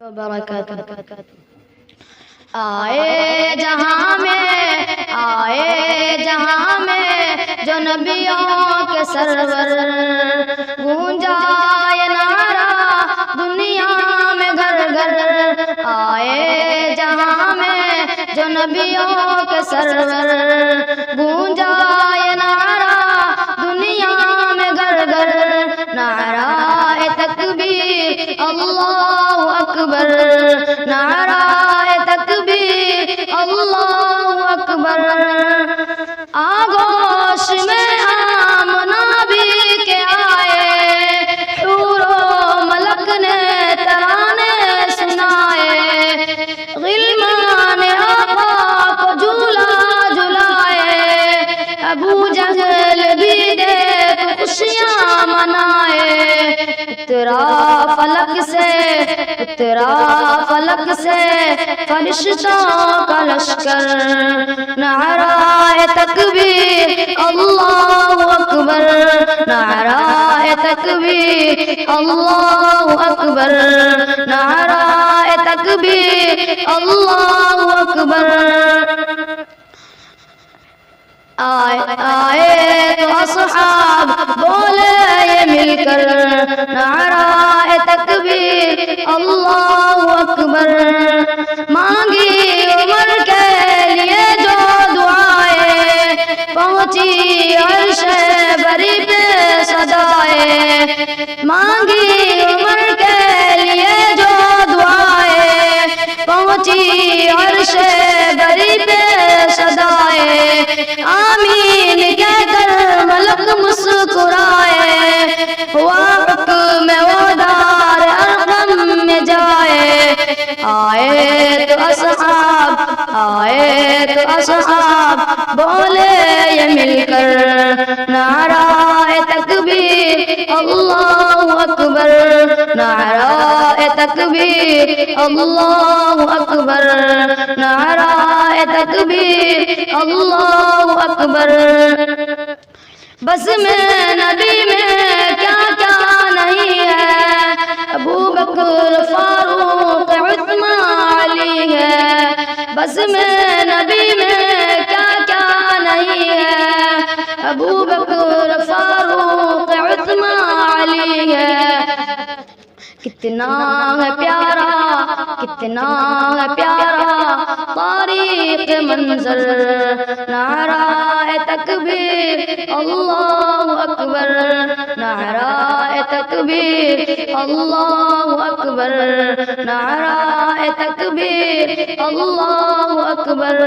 وبرکاتہ۔ آئے جہاں میں جو نبیوں کے سرور، گونجا یہ نعرہ دنیا میں گھر گھر۔ آئے جہاں میں جو نبیوں کے سرور، گونجا یہ نعرہ دنیا میں گھر گھر۔ نعرہ تکبیر اللہ اکبر، نعرہ تکبیر اللہ اکبر۔ آغوش میں آمنا بھی کے آئے، حور و ملک نے ترانے سنائے، غلمان آقا کو جھولا جھلائے، ابو جہل بھی دیکھ خوشیاں منائے۔ اترا فلک سے فرشتوں کا لشکر، نعرہ تکبیر اللہ اکبر، نعرہ تکبیر اللہ اکبر، نعرہ تکبیر اللہ اکبر۔ آئے تو اصحاب بولے یہ مل کر، نعرہ تکبیر اللہ اکبر۔ مانگی عمر کے لیے جو دعائیں، پہنچی عرش بری پہ صدائیں۔ مانگی عمر کے لیے جو دعائیں، پہنچی عرش بری پہ صدائیں۔ آمین کہہ کر ملک مسکرائے، ہوا حکم وہ دار ارقم میں جائے۔ آئے تو اصحاب بولے یہ مل کر، نعرہ تکبیر اللہ اکبر، نعرہ تکبیر اللہ اکبر، نعرہ تکبیر اللہ اکبر۔ بس میں نبی میں کیا کیا نہیں ہے، ابو بکر فاروق عثمان علی ہے۔ بس میں نبی میں کیا کیا نہیں ہے، ابو بکر فاروق عثمان علی ہے۔ کتنا ہے پیارا تاریخ منظر، نعرہ تکبیر اللہ اکبر، نعرہ تکبیر اللہ اکبر، نعرہ تکبیر اللہ اکبر۔